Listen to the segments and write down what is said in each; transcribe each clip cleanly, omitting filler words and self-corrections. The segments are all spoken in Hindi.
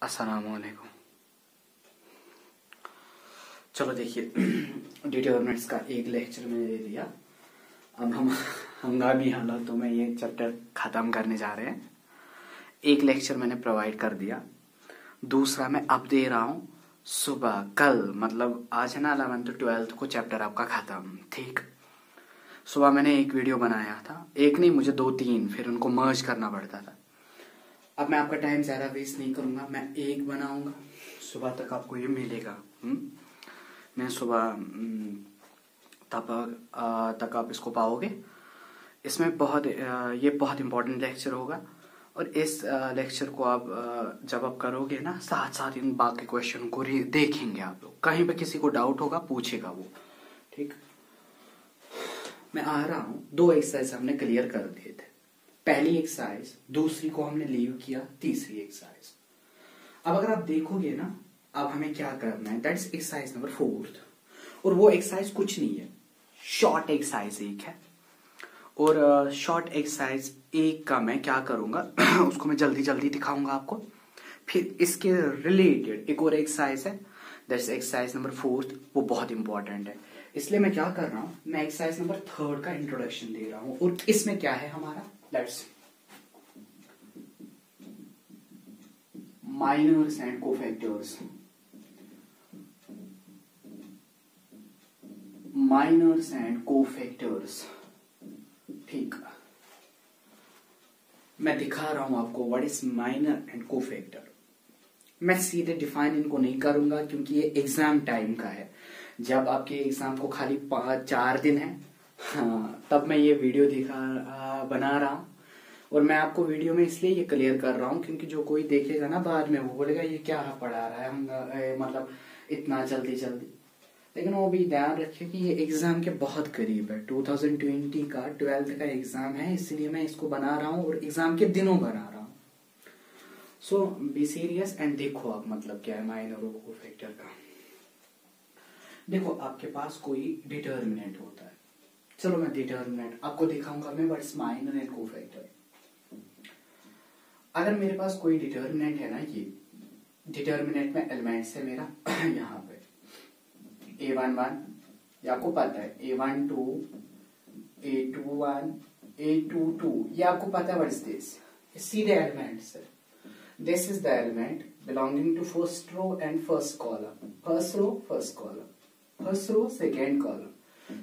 अस्सलामुअलैकुम। चलो देखिए, डिटरमिनेंट्स का एक लेक्चर मैंने दे दिया। अब हम हंगामी हालातों में ये चैप्टर ख़त्म करने जा रहे हैं। एक लेक्चर मैंने प्रोवाइड कर दिया, दूसरा मैं अब दे रहा हूँ सुबह कल, मतलब आज है ना 11th 12th को चैप्टर आपका ख़त्म। ठीक, सुबह मैंने एक वीडियो बनाया था, एक नहीं मुझे 2-3, फिर उनको मर्ज करना पड़ता था। अब मैं आपका टाइम ज़्यादा वेस्ट नहीं करूँगा, मैं एक बनाऊँगा, सुबह तक आपको ये मिलेगा। मैं सुबह तक आप इसको पाओगे। इसमें ये बहुत इम्पोर्टेंट लेक्चर होगा और इस लेक्चर को आप जब आप करोगे ना, साथ साथ इन बाकी क्वेश्चन को देखेंगे आप लोग। कहीं पे किसी को डाउट होगा पूछेगा वो। ठीक, मैं आ रहा हूँ। 2 एक्सरसाइज हमने क्लियर कर दिए थे, पहली एक्सरसाइज, दूसरी को हमने लीव किया, तीसरी एक्सरसाइज। अब अगर आप देखोगे ना, अब हमें क्या करना है, दैट्स एक्सरसाइज नंबर 4। और वो एक्सरसाइज कुछ नहीं है, शॉर्ट एक्सरसाइज एक है। और शॉर्ट एक्सरसाइज एक का मैं क्या करूंगा उसको मैं जल्दी जल्दी दिखाऊंगा आपको। फिर इसके रिलेटेड एक और एक्सरसाइज है, दैट्स एक्सरसाइज नंबर 4, वो बहुत इंपॉर्टेंट है। इसलिए मैं क्या कर रहा हूं, मैं एक्सरसाइज नंबर 3 का इंट्रोडक्शन दे रहा हूं। और इसमें क्या है हमारा, let's minors and cofactors. Minors and cofactors. ठीक, मैं दिखा रहा हूं आपको what is minor and cofactor. मैं सीधे डिफाइन इनको नहीं करूंगा क्योंकि ये एग्जाम टाइम का है। जब आपके एग्जाम को खाली 4 दिन है, हाँ, तब मैं ये वीडियो बना रहा हूं। और मैं आपको वीडियो में इसलिए ये क्लियर कर रहा हूं क्योंकि जो कोई देखेगा ना बाद में, वो बोलेगा ये क्या पढ़ा रहा है, हम मतलब इतना जल्दी जल्दी। लेकिन वो भी ध्यान रखिए कि ये एग्जाम के बहुत करीब है। 2020 का 12th का एग्जाम है, इसलिए मैं इसको बना रहा हूँ और एग्जाम के दिनों बना रहा हूँ। सो बी सीरियस एंड देखो आप मतलब क्या है माइनर और कोफैक्टर का। देखो, आपके पास कोई डिटर्मिनेंट होता है। चलो मैं डिटर्मिनेंट आपको दिखाऊंगा मैं, what is minor and cofactor. अगर मेरे पास कोई डिटर्मिनेंट है ना, ये डिटर्मिनेंट में एलिमेंट्स है मेरा यहाँ पे A11, ये आपको पता है, A12, A21, A22, ये आपको पता है व्हाट इज दिस, सीधे एलिमेंट्स है। This is the element belonging to first row and first column. First row first column, first row second column,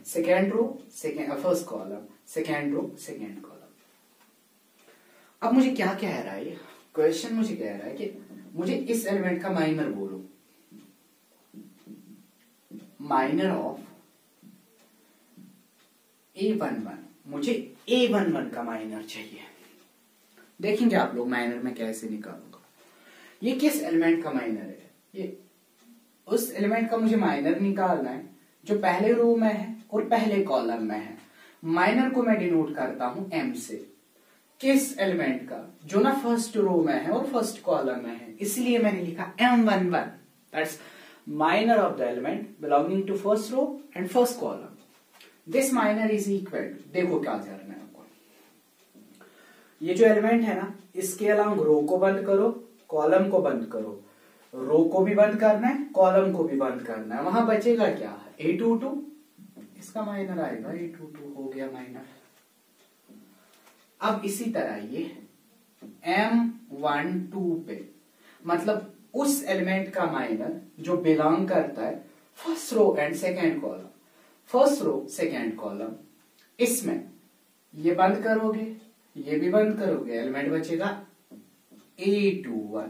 second row first column, second row second column. अब मुझे क्या कह रहा है, क्वेश्चन मुझे कह रहा है कि मुझे इस एलिमेंट का माइनर बोलो, माइनर ऑफ A11। मुझे A11 का माइनर चाहिए। देखेंगे आप लोग माइनर में कैसे निकालूंगा। ये किस एलिमेंट का माइनर है, ये उस एलिमेंट का मुझे माइनर निकालना है जो पहले रो में है और पहले कॉलम में है। माइनर को मैं डिनोट करता हूं M से। किस एलिमेंट का, जो ना फर्स्ट रो में है और फर्स्ट कॉलम में है, इसलिए मैंने लिखा M11, that's minor of the element belonging to first row and first column. This minor is equal to, देखो क्या करना है आपको, ये जो एलिमेंट है ना, इसके अलावा रो को बंद करो, कॉलम को बंद करो। रो को भी बंद करना है, कॉलम को भी बंद करना है। वहां बचेगा क्या, A22, इसका माइनर आएगा, A22 हो गया माइनर। अब इसी तरह ये M12 पे, मतलब उस एलिमेंट का माइनर जो बिलोंग करता है first row and second column, first row second column, इसमें ये बंद करोगे, ये भी बंद करोगे, एलिमेंट बचेगा A21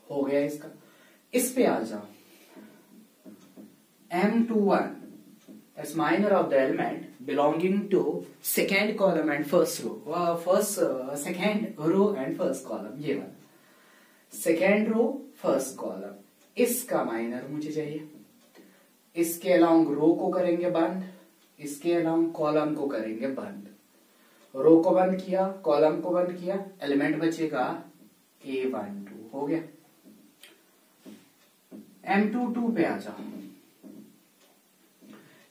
हो गया इसका। इस पे आ जाओ, M21 as minor of the element belonging to second column and first row, second row and first column, ये वाला सेकेंड रो फर्स्ट कॉलम, इसका माइनर मुझे चाहिए। इसके अलाउंग रो को करेंगे बंद, इसके अलाउंग कॉलम को करेंगे बंद। रो को बंद किया, कॉलम को बंद किया, एलिमेंट बचेगा A12 हो गया। M22 पे आ जाओ,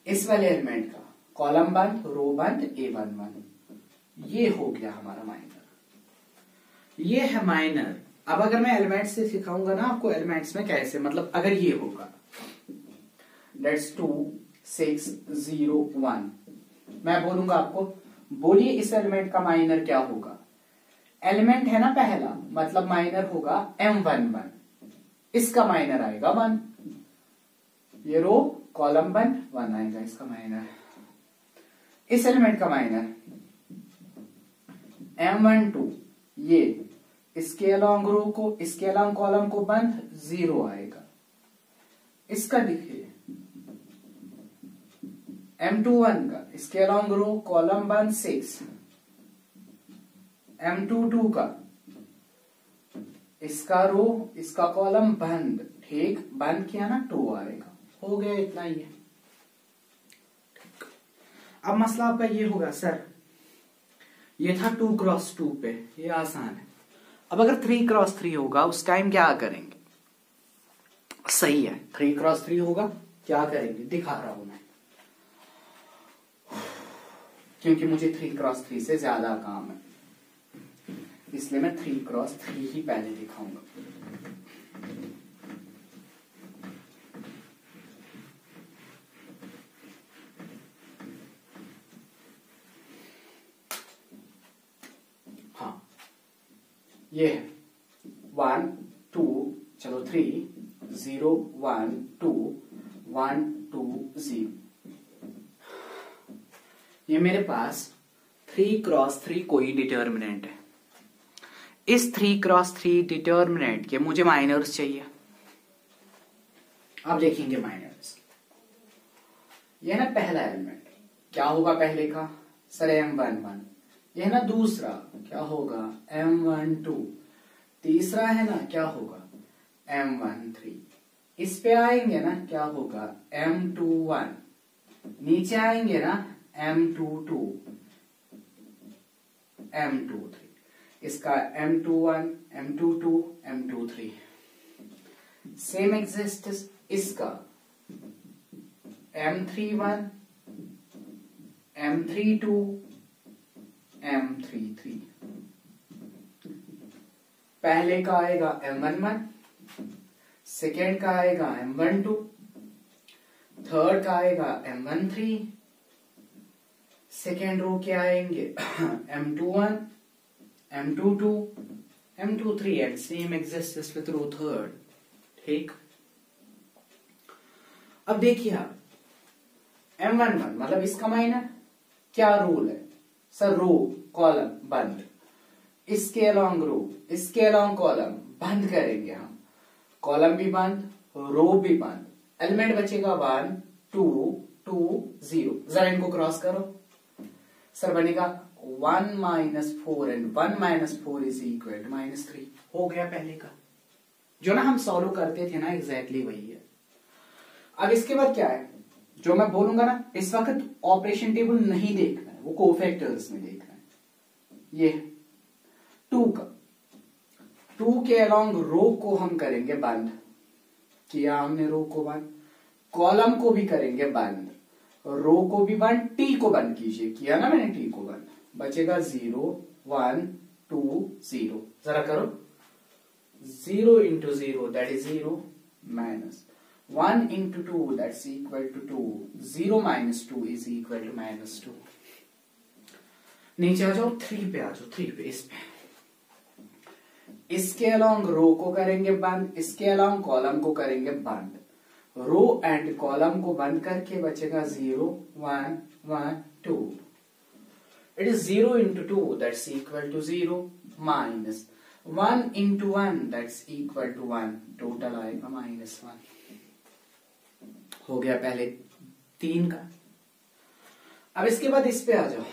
इस वाले एलिमेंट का कॉलम बंद, रो बंद, A11, ये हो गया हमारा माइनर। ये है माइनर अब अगर मैं एलिमेंट्स से सिखाऊंगा ना आपको एलिमेंट्स में कैसे, मतलब अगर ये होगा दैट्स 2 6 0 1, मैं बोलूंगा आपको बोलिए इस एलिमेंट का माइनर क्या होगा। एलिमेंट है ना पहला, मतलब माइनर होगा M11, इसका माइनर आएगा 1, ये रो कॉलम 1 आएगा इसका माइनर। इस एलिमेंट का माइनर M12, ये इसके अलोंग रो को, इसके अलोंग कॉलम को बंद 0 आएगा। इसका देखिए M21 का, इसके अलोंग रो कॉलम बंद 6, M22 का, इसका रो इसका कॉलम बंद, ठीक, बंद किया ना 2 आएगा। हो गया, इतना ही है। अब मसला आपका ये होगा सर ये था 2 क्रॉस 2 पे, ये आसान है। अब अगर 3 क्रॉस 3 होगा उस टाइम क्या करेंगे? सही है, 3 क्रॉस 3 होगा, क्या करेंगे दिखा रहा हूं मैं, क्योंकि मुझे 3 क्रॉस 3 से ज्यादा काम है, इसलिए मैं 3 क्रॉस 3 ही पहले दिखाऊंगा। हाँ, ये है 1 2, चलो 3 0 1 2 1 2 0। ये मेरे पास 3 क्रॉस 3 कोई डिटर्मिनेंट है। इस 3 क्रॉस 3 डिटर्मिनेंट के मुझे माइनर्स चाहिए। अब देखेंगे माइनर्स। ये है ना पहला एलिमेंट, क्या होगा पहले का? Sir M11। ये है ना दूसरा, क्या होगा? M12। तीसरा है ना, क्या होगा? M13। इस पे आएंगे ना, क्या होगा? M21। नीचे आएंगे ना M22 M23, इसका M21 M22 M23। Same exist इसका M31 M32 M33। पहले का आएगा M11, सेकेंड का आएगा M12, थर्ड का आएगा M13, सेकेंड रो के आएंगे M21 M22 M23 and same exists with row third. ठीक, अब देखिए आप M11 मतलब इसका माइनर, क्या रूल है सर? रो कॉलम बंद, इसके अलोंग रो इसके अलोंग कॉलम बंद करेंगे हम, कॉलम भी बंद रो भी बंद, एलिमेंट बचेगा 1 2 2 0। जरा इनको क्रॉस करो, सर बनेगा 1 - 4 एंड 1 - 4 इज इक्वल टू -3। हो गया पहले का, जो ना हम सॉल्व करते थे ना, एग्जैक्टली वही है। अब इसके बाद क्या है, जो मैं बोलूंगा ना, इस वक्त ऑपरेशन टेबल नहीं देखना है, वो कोफैक्टर्स में देखना है। ये 2 का, 2 के अलोंग रो को हम करेंगे बंद, किया हमने रो को बंद, कॉलम को भी करेंगे बंद, रो को भी बंद, टी को बंद कीजिए, किया ना मैंने टी को बंद, बचेगा 0 1 2 0। जरा करो, 0 into 0 that is 0 minus 1 into 2 that's equal to 2, 0 minus 2 is equal to -2। नीचे आ जाओ, 3 पे आ जाओ, 3 पे, इस पे, इसके अलोंग रो को करेंगे बंद, इसके अलोंग कॉलम को करेंगे बंद, रो एंड कॉलम को बंद करके बचेगा 0 1 1 2। It is 0 into 2 that's equal to 0 minus 1 into 1 that's equal to 1, total आएगा -1। हो गया पहले 3 का। अब इसके बाद इस पे आ जाओ,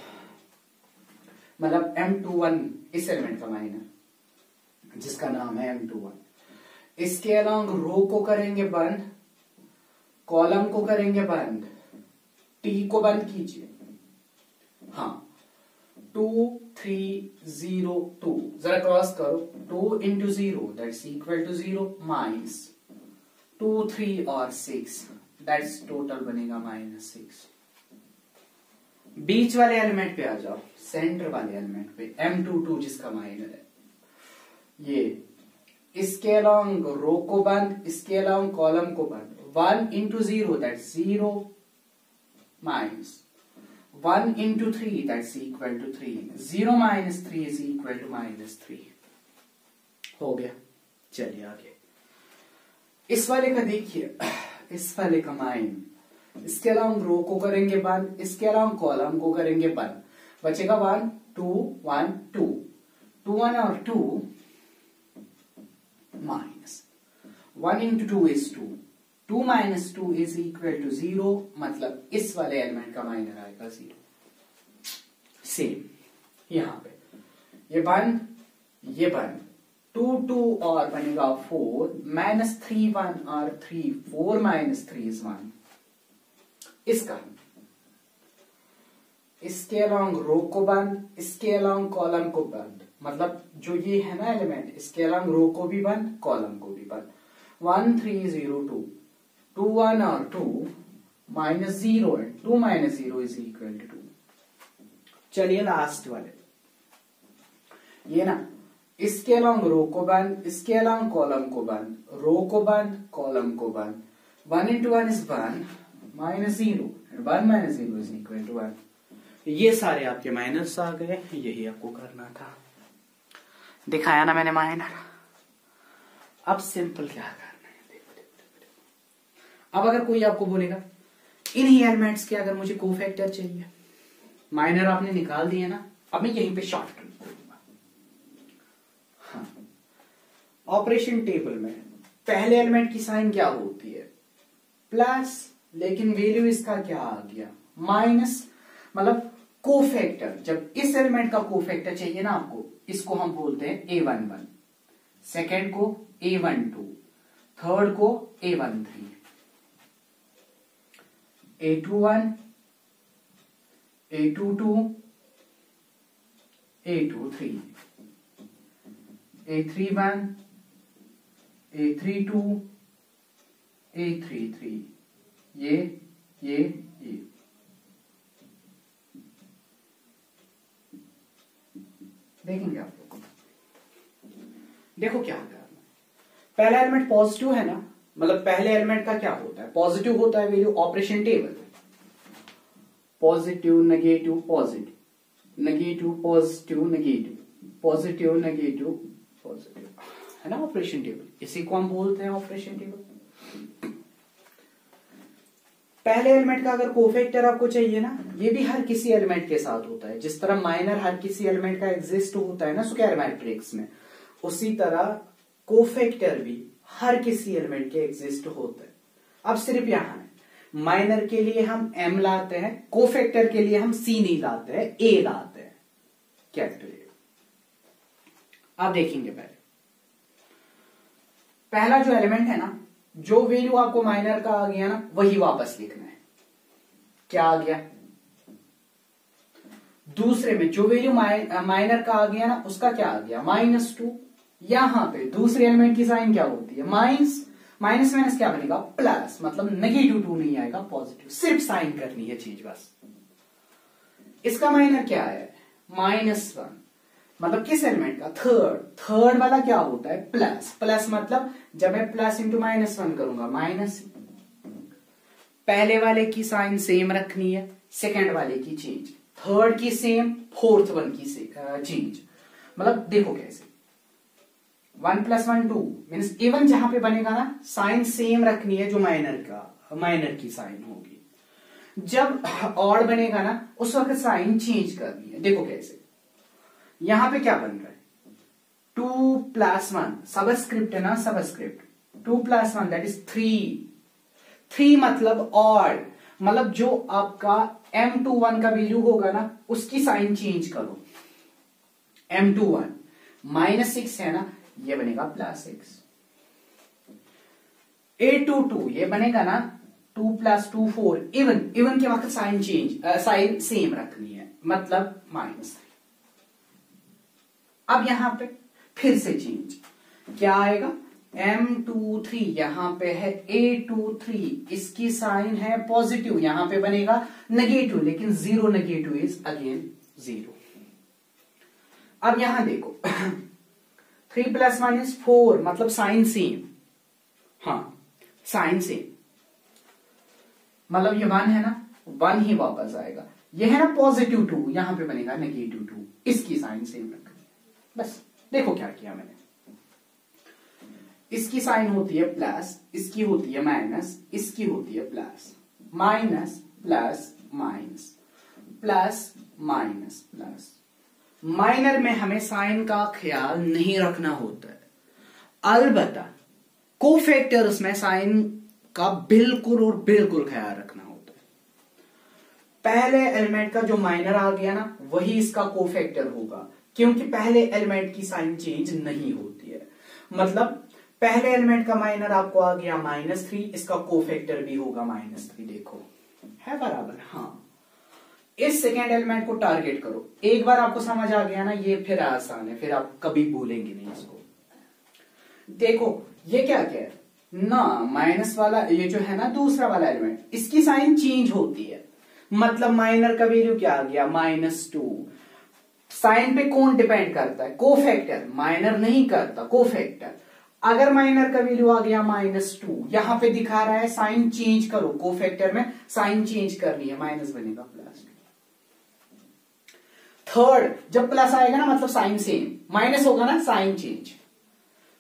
मतलब M21 इस एलिमेंट का माइनर जिसका नाम है M21, इसके अलोंग रो को करेंगे बंद, कॉलम को करेंगे बंद, टी को बंद कीजिए। हाँ, 2 3 0 2, जरा क्रॉस करो, 2 into 0 that's equal to 0 minus 2 3 और 6 that's टोटल बनेगा -6। बीच वाले एलिमेंट पे आ जाओ, सेंटर वाले एलिमेंट पे M22 जिसका माइनर है, ये इसके अलोंग रो को बंद, इसके अलोंग कॉलम को बंद। 1 into 0 that's 0 minus 1 into 3 that's equal to 3. 0 minus 3 is equal to -3. हो गया। चलिए आगे इस वाले का देखिए, इस वाले का माइंड, इसके अलावा रो को करेंगे बंद, इसके अलावा कॉलम को करेंगे बंद, बचेगा 1 2 1 2 2 1 और 2 minus 1 into 2 is 2, 2 minus 2 is equal to 0, मतलब इस वाले एलिमेंट का माइनर आएगा 0। सेम यहां पे ये बंद, ये बंद, 2 2 और बनेगा 4, -3 1 और 3 4 minus 3 is 1। इसका इसके अलांग रो को बंद, इसके अलांग कॉलम को बंद, मतलब जो ये है ना एलिमेंट, इसके अलांग रो को भी बंद, कॉलम को भी बंद। 1 3 0 2 2 1 और 2 -0 and 2 minus 0 is equal to 2। चलिए लास्ट वाले ये ना, इसके अलांग रो को बंद, इसके अलांग कॉलम को बंद, रो को बंद, कॉलम को बंद। 1 into 1 is 1 -0 and 1 minus 0 is equal to 1। ये सारे आपके माइनस आ गए, यही आपको करना था। दिखाया ना मैंने माइनर। अब सिंपल क्या करना है, देखो। अब अगर कोई आपको बोलेगा इन्हीं एलिमेंट्स के अगर मुझे कोफैक्टर चाहिए, माइनर आपने निकाल दिए ना, अब मैं यहीं पे शॉर्ट करूंगा। हाँ, ऑपरेशन टेबल में पहले एलिमेंट की साइन क्या होती है, प्लस, लेकिन वैल्यू इसका क्या आ गया, माइनस, मतलब कोफैक्टर। जब इस एलिमेंट का कोफैक्टर चाहिए ना आपको, इसको हम बोलते हैं A11, सेकेंड को A12, थर्ड को A13, A21, A22, A23, A31, A32, A33, ये देखेंगे आप लोग। देखो क्या होता है, पहला एलिमेंट पॉजिटिव है ना, मतलब पहले एलिमेंट का क्या होता है, पॉजिटिव होता है value operation table. Positive negative positive, negative positive negative, positive negative positive, है ना ऑपरेशन टेबल। इसी को हम बोलते हैं ऑपरेशन टेबल। पहले एलिमेंट का अगर कोफैक्टर आपको चाहिए ना, ये भी हर किसी एलिमेंट के साथ होता है। जिस तरह माइनर हर किसी एलिमेंट का एग्जिस्ट होता है ना स्क्वायर मैट्रिक्स में, उसी तरह कोफैक्टर भी हर किसी एलिमेंट के एग्जिस्ट होता है। अब सिर्फ यहां है, माइनर के लिए हम m लाते हैं, कोफैक्टर के लिए हम c नहीं लाते हैं, a लाते हैं, कैपिटल A। अब देखेंगे पहला जो एलिमेंट है ना, जो वैल्यू आपको माइनर का आ गया ना, वही वापस लिखना है। क्या आ गया, दूसरे में जो वैल्यू माइनर का आ गया ना, उसका क्या आ गया, -2। यहां पे दूसरे एलिमेंट की साइन क्या होती है, माइनस, माइनस माइनस क्या बनेगा, प्लस, मतलब -2 नहीं आएगा, पॉजिटिव। सिर्फ साइन करनी है चीज बस। इसका माइनर क्या है, -1, मतलब किस एलिमेंट का, थर्ड वाला क्या होता है, प्लस। प्लस मतलब जब मैं प्लस इंटू -1 करूंगा, माइनस। पहले वाले की साइन सेम रखनी है, सेकेंड वाले की चेंज, थर्ड की सेम, फोर्थ वन की चेंज। मतलब देखो कैसे, 1 + 1 2 मीन्स इवन जहां पे बनेगा ना, साइन सेम रखनी है जो माइनर की साइन होगी। जब ऑड बनेगा ना, उस वक्त साइन चेंज करनी है। देखो कैसे, यहां पे क्या बन रहा है, 2 + 1, सबस्क्रिप्ट है ना, सबस्क्रिप्ट 2 + 1 दैट इज 3 मतलब ऑड, मतलब जो आपका M21 का वैल्यू होगा ना, उसकी साइन चेंज करो। M21 -6 है ना, ये बनेगा +6। A22 ये बनेगा ना 2 + 2 4, इवन के वक्त साइन सेम रखनी है, मतलब -3। अब यहां पे फिर से चेंज, क्या आएगा, M23 यहां पे है A23, इसकी साइन है पॉजिटिव, यहां पे बनेगा नेगेटिव, लेकिन 0 नेगेटिव इज अगेन 0। अब यहां देखो 3 + 1 इज 4, मतलब साइन सेम। हाँ, साइन सेम, मतलब ये 1 है ना, 1 ही वापस आएगा। ये है ना +2, यहां पे बनेगा -2, इसकी साइन सेम रखनी। बस देखो क्या किया मैंने, इसकी साइन होती है प्लस, इसकी होती है माइनस, इसकी होती है plus, minus plus minus, plus minus plus. Minor में हमें साइन का ख्याल नहीं रखना होता है, अलबत्ता कोफैक्टर्स में साइन का बिल्कुल और बिल्कुल ख्याल रखना होता है। पहले एलिमेंट का जो माइनर आ गया ना, वही इसका कोफैक्टर होगा, क्योंकि पहले एलिमेंट की साइन चेंज नहीं होती है। मतलब पहले एलिमेंट का माइनर आपको आ गया -3, इसका कोफैक्टर भी होगा -3, देखो है बराबर। हाँ, इस सेकेंड एलिमेंट को टारगेट करो, एक बार आपको समझ आ गया ना, ये फिर आसान है, फिर आप कभी भूलेंगे नहीं इसको। देखो ये क्या क्या है ना, माइनस वाला ये जो है ना दूसरा वाला एलिमेंट, इसकी साइन चेंज होती है, मतलब माइनर का वैल्यू क्या आ गया -2। साइन पे कौन डिपेंड करता है? कोफैक्टर, माइनर नहीं करता, कोफैक्टर। अगर माइनर का वैल्यू आ गया -2, यहां पे दिखा रहा है साइन चेंज करो, कोफैक्टर में साइन चेंज करनी है, माइनस बनेगा प्लस। थर्ड, जब प्लस आएगा ना मतलब साइन सेम, माइनस होगा ना साइन चेंज।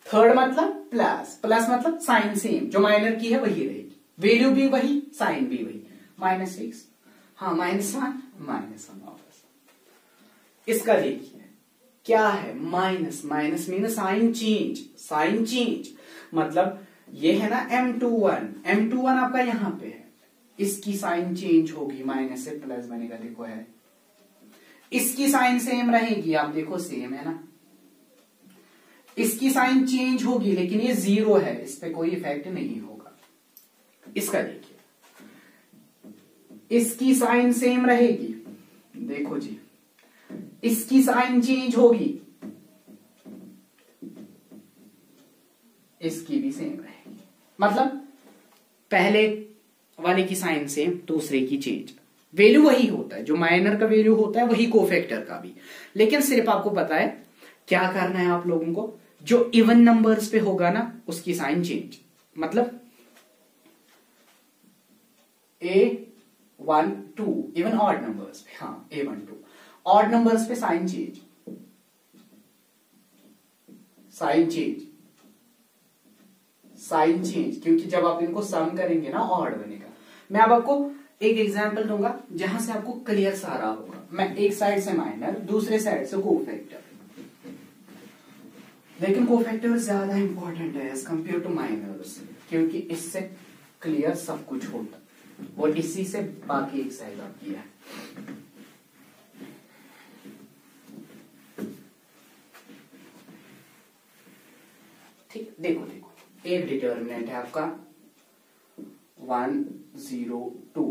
थर्ड मतलब प्लस, प्लस मतलब साइन सेम, जो माइनर की है वही रहेगी, वैल्यू भी वही, साइन भी वही, -6। हाँ, -1 वापस। इसका देखिए क्या है, minus, minus minus sign change, sign change मतलब ये है ना M21 आपका यहां पे है, इसकी साइन चेंज होगी, माइनस से प्लस बनेगा, देखो है। इसकी साइन सेम रहेगी, आप देखो सेम है ना, इसकी साइन चेंज होगी, लेकिन ये 0 है, इस पे कोई इफेक्ट नहीं होगा। इसका देखिए, इसकी साइन सेम रहेगी, देखो जी, इसकी साइन चेंज होगी, इसकी भी सेम रहेगी, मतलब पहले वाले की साइन सेम, दूसरे की चेंज। वैल्यू वही होता है, जो माइनर का वैल्यू होता है वही कोफैक्टर का भी, लेकिन सिर्फ आपको पता है क्या करना है आप लोगों को, जो इवन नंबर्स पे होगा ना उसकी साइन चेंज, मतलब A1 2 इवन ऑड नंबर्स पे, हाँ A1 2 ऑड नंबर्स पे sign change, sign change, sign change, क्योंकि जब आप इनको सम करेंगे ना ऑड बनेगा। मैं अब आपको एक एग्जांपल दूंगा जहां से आपको क्लियर सारा होगा। मैं एक साइड से माइनर, दूसरे साइड से कोफैक्टर, लेकिन कोफैक्टर ज्यादा इंपॉर्टेंट है एज कंपेयर टू माइनर्स, क्योंकि इससे क्लियर सब कुछ होता है और इसी से बाकी एक्सरसाइज आपकी है। ठीक, देखो देखो, एक डिटर्मिनेंट है आपका 1 0 2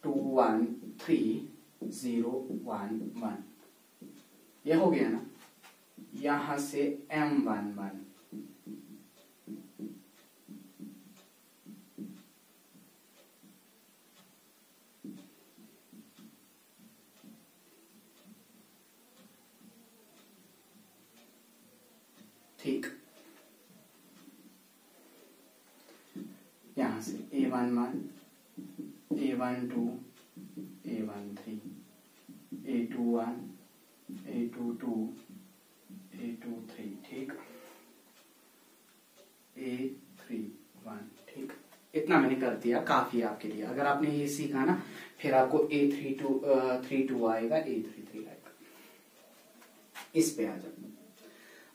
2 1 3 0 1 1, यह हो गया ना, यहां से M11, ठीक, यहां से A11 A12 A13 A21 A22 A23, ठीक, A31, ठीक। इतना मैंने कर दिया, काफी है आपके लिए। अगर आपने ये सीखा ना, फिर आपको A32 आएगा, A33 आएगा। इस पे आ जाओ,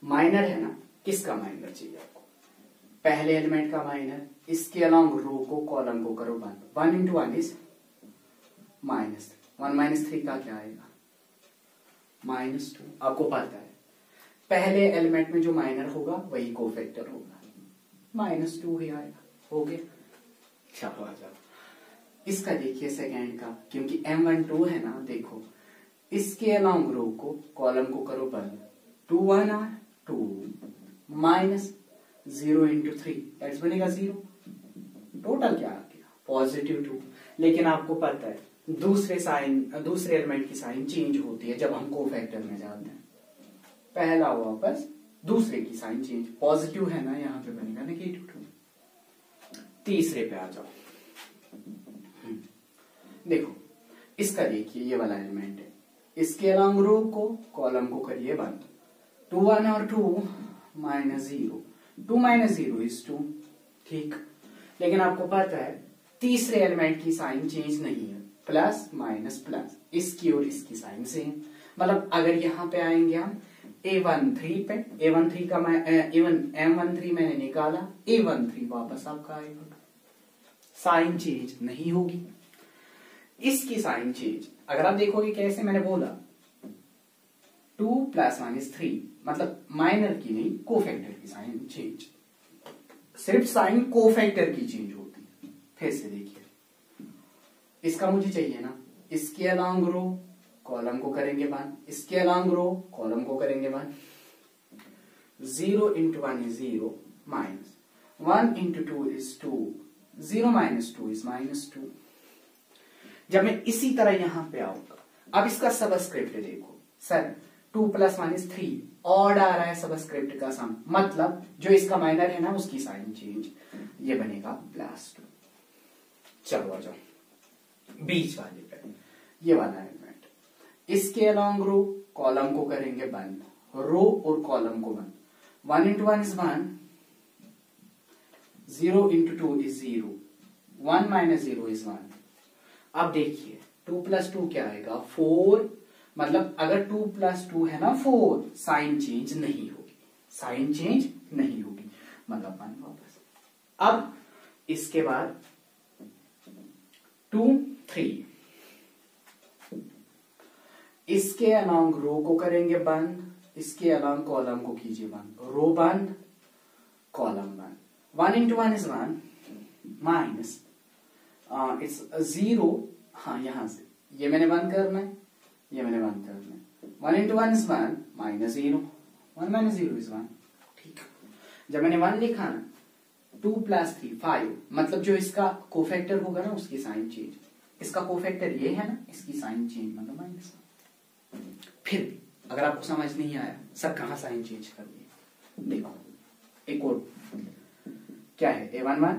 माइनर है ना, किसका माइनर चाहिए आपको? पहले एलिमेंट का माइनर, इसके अलोंग रो को कॉलम को करो 1 into 1 इज -3, 1 - 3 का क्या आएगा? -2। आपको पता है पहले एलिमेंट में जो माइनर होगा वही कोफैक्टर होगा, -2 ही आएगा, हो गया। चलो आ जाओ, इसका देखिए सेकेंड का, क्योंकि M12 है ना, देखो इसके अलोंग रो को कॉलम को करो 1, 2 1 आर 2 -0 into 3 दैट्स बनेगा 0, टोटल क्या आ गया +2। लेकिन आपको पता है दूसरे एलिमेंट की साइन चेंज होती है जब हम कोफैक्टर में जाते हैं। पहला वापस दूसरे की साइन चेंज, पॉजिटिव है ना, यहाँ पे बनेगा नेगेटिव 2। तीसरे पे आ जाओ। देखो इसका देखिए, ये वाला एलिमेंट है, इसके अलॉन्ग रो को कॉलम को करिए बंद। 2 1 और 2 -0, 2 - 0 is 2, ठीक। लेकिन आपको पता है तीसरे एलिमेंट की साइन चेंज नहीं है, प्लस माइनस प्लस, इसकी और इसकी साइन सेम। मतलब अगर यहाँ पे आएंगे हम A13 पे, A13 का M13 मैंने निकाला, A13 वापस आपका आएगा, साइन चेंज नहीं होगी। इसकी साइन चेंज अगर आप देखोगे कैसे, मैंने बोला 2 + 1 = 3, मतलब माइनर की नहीं, कोफैक्टर की साइन चेंज, सिर्फ साइन कोफैक्टर की चेंज होती है। फिर से देखिए, इसका मुझे चाहिए ना, इसके अलॉन्ग रो कॉलम को करेंगे 1, इसके अलॉन्ग रो कॉलम को करेंगे 1। 0 × 1 = 0, माइनस 1 × 2 = 2, 0 - 2 = -2। जब मैं इसी तरह यहां पे आऊंगा, अब इसका सबस्क्रिप्ट देखो, सर 2 + 1 = 3, ऑड आ रहा है सबस्क्रिप्ट का सम, मतलब जो इसका माइनर है ना उसकी साइन चेंज, ये बनेगा +2। चलो आ जाओ बीच वाले पे, ये वाला एलिमेंट, इसके अलॉन्ग रो कॉलम को करेंगे बंद, रो और कॉलम को बंद। 1 × 1 = 1, 0 × 2 = 0, 1 - 0 = 1। अब देखिए 2 + 2 क्या आएगा, 4, मतलब अगर 2 + 2 है ना 4, साइन चेंज नहीं होगी, साइन चेंज नहीं होगी, मतलब 1 वापस। अब इसके बाद 2 3, इसके अलॉन्ग रो को करेंगे बंद, इसके अलॉन्ग कॉलम को कीजिए बंद, रो बंद कॉलम बंद। 1 × 1 = 1, माइनस इट्स 0, हाँ यहां से ये मैंने बंद करना है, ये मैंने बंद करना है। 1 × 1 = 1, -0, 1 - 0 = 1, ठीक। जब मैंने 1 लिखा ना, 2 + 3 5, मतलब जो इसका कोफैक्टर होगा ना उसकी साइन चेंज, इसका कोफैक्टर ये है ना, इसकी साइन चेंज मतलब -1। फिर भी अगर आपको समझ नहीं आया सर कहां साइन चेंज करनी है, देखो एक और क्या है, A11,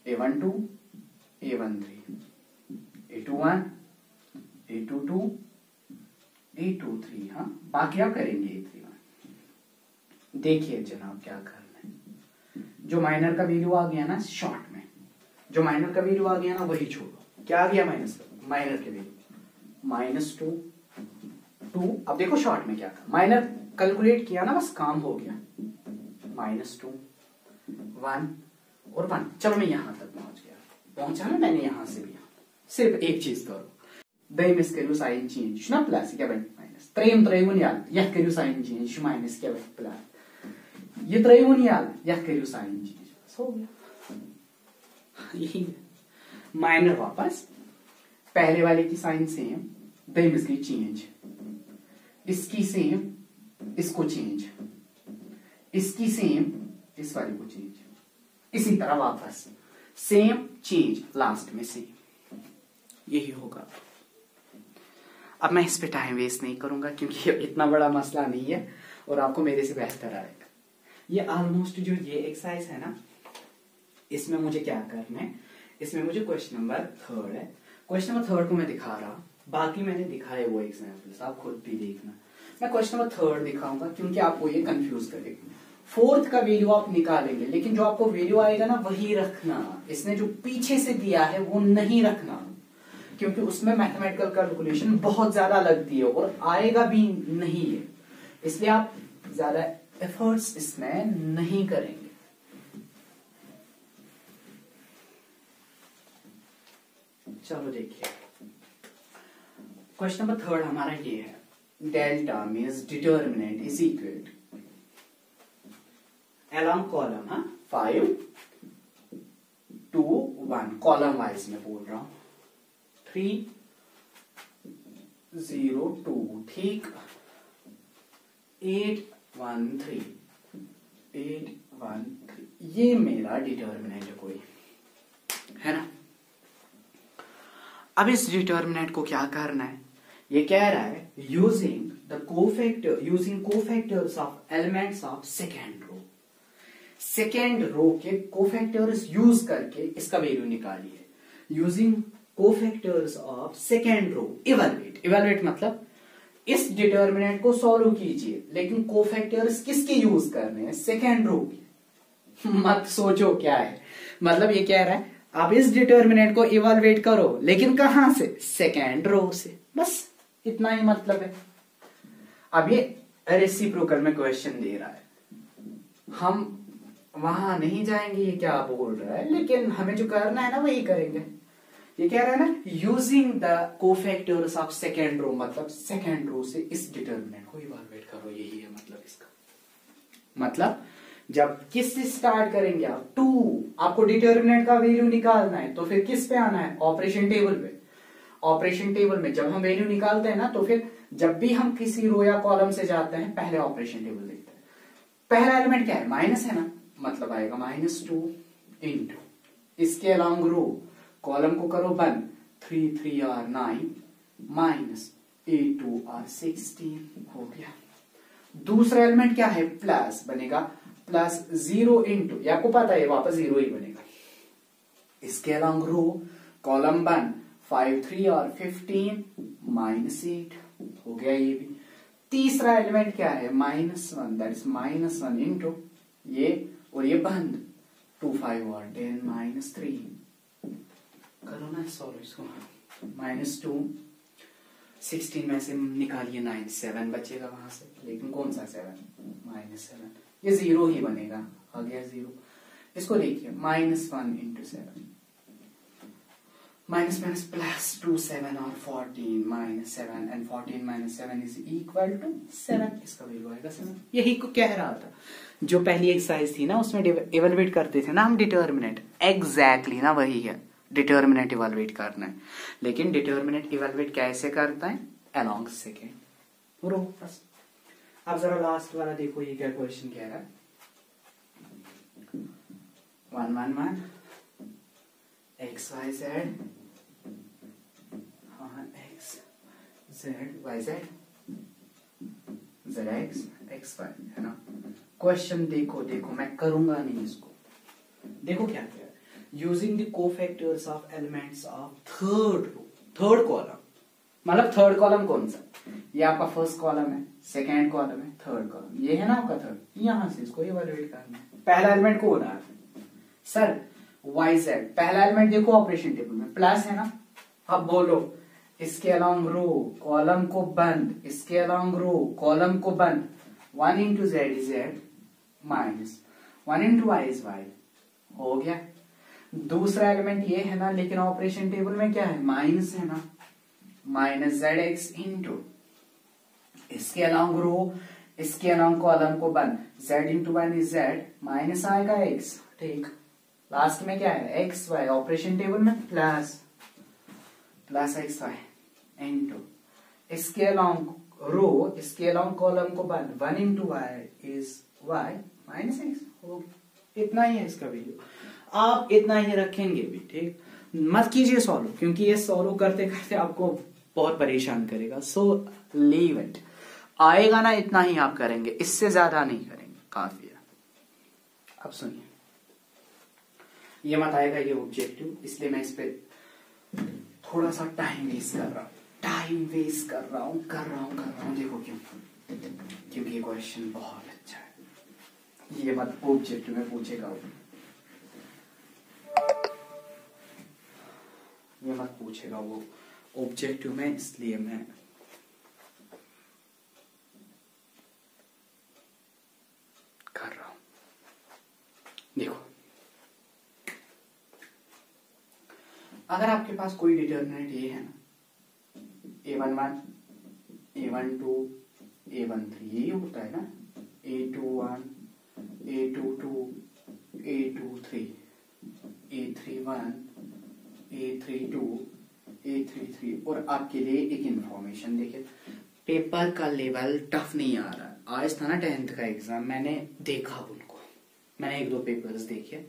A12, A13, A21, A22, A23, हाँ बाकी आप करेंगे A31। देखिए जनाब क्या करना है, जो माइनर का वैल्यू आ गया ना शॉर्ट में, जो माइनर का वैल्यू आ गया ना वही छोड़ो। क्या आ गया माइनर के वैल्यू -2, 2। अब देखो शॉर्ट में क्या था, माइनर कैलकुलेट किया ना, बस काम हो गया, -2, 1 और 1। चलो मैं यहां तक पहुंच गया, पहुंचा ना मैंने यहां से भी। सिर्फ एक चीज करो, दयमिस करू साइन चेंज शुना प्लस क्या बन माइनस, त्रेम त्रेवन याल यह करू साइन चेंज शु माइनस क्या बन प्लस, ये त्रेवन याल यह करू साइन चेंज, हो गया। यही माइनर वापस पहले वाले की साइन सेम, दयमिस की चेंज, इसकी सेम, इसको चेंज, इसकी सेम, इस वाले को चेंज, इसी तरह वापस सेम चेंज, लास्ट में सेम, यही होगा। अब मैं इस पे टाइम वेस्ट नहीं करूंगा क्योंकि इतना बड़ा मसला नहीं है और आपको मेरे से बेहतर आएगा। ये ऑलमोस्ट जो ये एक्सरसाइज है ना, इसमें मुझे क्या करना है, इसमें मुझे क्वेश्चन नंबर 3 है, क्वेश्चन नंबर 3 को मैं दिखा रहा, बाकी मैंने दिखाए वो एग्जाम्पल्स, आप खुद भी देखना। मैं क्वेश्चन नंबर 3 दिखाऊंगा क्योंकि आपको ये कंफ्यूज करेगा। 4th का वैल्यू आप निकालेंगे, लेकिन जो आपको वैल्यू आएगा ना वही रखना, इसने जो पीछे से दिया है वो नहीं रखना, क्योंकि उसमें मैथमेटिकल कैलकुलेशन बहुत ज्यादा लगती है और आएगा भी नहीं है, इसलिए आप ज्यादा एफर्ट्स इसमें नहीं करेंगे। चलो देखिए क्वेश्चन नंबर 3 हमारा ये है, delta means determinant is equal along column, 5 2 1, column wise में बोल रहा हूं, 3 0 2, ठीक, 8 1 3, 8 1 3, ये मेरा डिटर्मिनेंट कोई है ना। अब इस डिटर्मिनेंट को क्या करना है, ये कह रहा है using the cofactor using cofactors of elements of second row. Second row के कोफैक्टर्स यूज करके इसका वैल्यू निकालिए। Using cofactors of second row, evaluate मतलब इस डिटर्मिनेंट को सॉल्व कीजिए, लेकिन कोफैक्टर्स किसके यूज करने हैं? सेकेंड रो के। मत सोचो क्या है, मतलब ये कह रहा है आप इस डिटर्मिनेंट को इवेलुएट करो, लेकिन कहां से? सेकेंड रो से। बस इतना ही मतलब है। अब ये रेसिप्रोकल में क्वेश्चन दे रहा है, हम वहां नहीं जाएंगे ये क्या बोल रहा है, लेकिन हमें जो करना है ना वही करेंगे। ये कह रहा है ना using the cofactors of second row, मतलब सेकेंड रो से इस डिटर्मिनेंट को इवेलुएट करो, यही है मतलब इसका। मतलब जब किस से स्टार्ट करेंगे आप? 2, आपको डिटर्मिनेंट का वैल्यू निकालना है, तो फिर किस पे आना है? ऑपरेशन टेबल पे। ऑपरेशन टेबल में जब हम वैल्यू निकालते हैं ना, तो फिर जब भी हम किसी रो या कॉलम से जाते हैं पहले ऑपरेशन टेबल देखते हैं। पहला एलिमेंट क्या है? माइनस है ना, मतलब आएगा -2 इंटू इसके अलॉन्ग रो, कॉलम को करो बंद, 3 3 r 9 माइनस A2 r 16 हो गया। दूसरा एलिमेंट क्या है? प्लस बनेगा +0 इंटू, या आपको पता है वापस 0 ही बनेगा, इसके अलॉन्ग रो, कॉलम बंद, 5 3 r 15 -8 हो गया ये भी। तीसरा एलिमेंट क्या है? -1, दैट इज -1 इंटू ये और ये बंद, 2 5 और 10 -3 करो ना सॉल्व इसको। -2 16 में से निकालिए 9, 7 बचेगा वहां से, लेकिन कौन सा 7? -7, ये 0 ही बनेगा, आ गया 0। इसको देखिए -1 इंटू 7 माइनस माइनस +2 7 और 14 -7 एंड 14 -7 इज इक्वल टू 7। इसका वैल्यू आएगा 7। यही को कह रहा था, जो पहली एक्सरसाइज थी ना उसमें इवेलुएट करते थे ना हम डिटर्मिनेंट, एग्जैक्टली ना वही है, डिटर्मिनेंट इवेलुएट करना है। लेकिन डिटर्मिनेंट इवेलुएट कैसे करता है? Along second row. बस अब जरा लास्ट वाला देखो, ये क्या क्वेश्चन कह रहा है? 1 1 1 x y z, हाँ x z y z z x x y है ना। क्वेश्चन देखो मैं करूंगा नहीं इसको। देखो क्या क्या है, using the cofactors of elements of third row, third column, मतलब थर्ड कॉलम कौन सा? ये आपका फर्स्ट कॉलम है, सेकेंड कॉलम है, थर्ड कॉलम, ये है ना आपका थर्ड। यहां से इसको इवैल्यूएट करना है। पहला एलिमेंट कौन है सर? Y Z. पहला एलिमेंट देखो ऑपरेशन टेबल में प्लस है ना। अब बोलो इसके अलॉन्ग रो, कॉलम को बंद, इसके अलॉन्ग रो, कॉलम को बंद, 1 into Z is Z minus 1 into Y is Y, हो गया। दूसरा एलिमेंट ये है ना, लेकिन ऑपरेशन टेबल में क्या है? माइनस है ना, माइनस जेड एक्स इंटू इसके अलॉन्ग रो, इसके अलॉन्ग कॉलम को बंद, Z into one is Z minus आएगा एक्स, ठीक। लास्ट में क्या है? एक्स वाई, ऑपरेशन टेबल में प्लस एक्स वाई इंटू इसके अलॉन्ग रो, इसके अलॉन्ग कॉलम को बंद, 1 into Y is Y minus X, हो गया। इतना ही है इसका वैल्यू, आप इतना ही रखेंगे भी, ठीक। मत कीजिए सॉल्व, क्योंकि ये सॉल्व करते करते आपको बहुत परेशान करेगा। सो लीव इट, आएगा ना इतना ही आप करेंगे, इससे ज्यादा नहीं करेंगे, काफी है। अब सुनिए, ये मत आएगा ये ऑब्जेक्टिव, इसलिए मैं इस पे थोड़ा सा टाइम वेस्ट कर रहा हूं, देखो क्यों? क्योंकि ये क्वेश्चन बहुत अच्छा है। ये मत ऑब्जेक्टिव में पूछेगा, ये मत पूछेगा वो ऑब्जेक्टिव में, इसलिए मैं कर रहा हूं। देखो, अगर आपके पास कोई डिटर्मिनेंट ये है ना, A11, A12, A13, यही होता है ना, A21, A22, A23, A31, A32, A33। और आपके लिए एक इंफॉर्मेशन देखिए, पेपर का लेवल टफ नहीं आ रहा। आज था ना 10th का एग्जाम, मैंने देखा उनको, मैंने 1-2 पेपर्स देखे,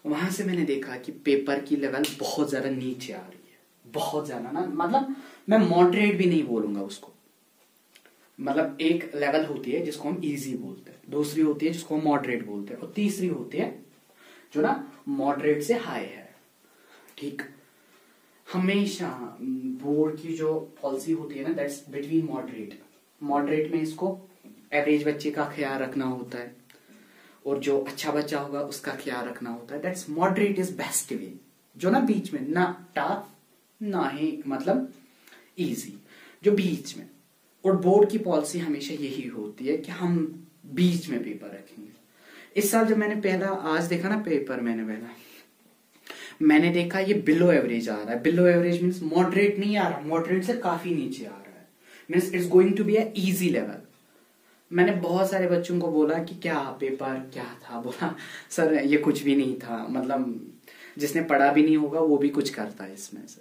वहां से मैंने देखा कि पेपर की लेवल बहुत ज्यादा नीचे आ रही है, बहुत ज्यादा ना, मतलब मैं मॉडरेट भी नहीं बोलूंगा उसको, मतलब एक लेवल होती है जिसको हम इजी बोलते हैं, दूसरी होती है जिसको हम मॉडरेट बोलते हैं, और तीसरी होती है जो ना मॉडरेट से हाई है। ठीक, हमेशा बोर्ड की जो पॉलिसी होती है ना, दैट्स बिटवीन मॉडरेट। मॉडरेट में इसको एवरेज बच्चे का ख्याल रखना होता है, और जो अच्छा बच्चा होगा उसका ख्याल रखना होता है। That's moderate is best way, जो ना बीच में, ना टफ ना ही मतलब इजी, जो बीच में। और बोर्ड की पॉलिसी हमेशा यही होती है कि हम बीच में पेपर रखेंगे। इस साल जब मैंने पहला आज देखा ना पेपर, मैंने देखा ये बिलो एवरेज आ रहा है। बिलो एवरेज मीन्स मॉडरेट नहीं आ रहा, मॉडरेट से काफी नीचे आ रहा है, means it's going to be a easy level. मैंने बहुत सारे बच्चों को बोला कि क्या पेपर क्या था, बोला सर ये कुछ भी नहीं था, मतलब जिसने पढ़ा भी नहीं होगा वो भी कुछ करता है इसमें से।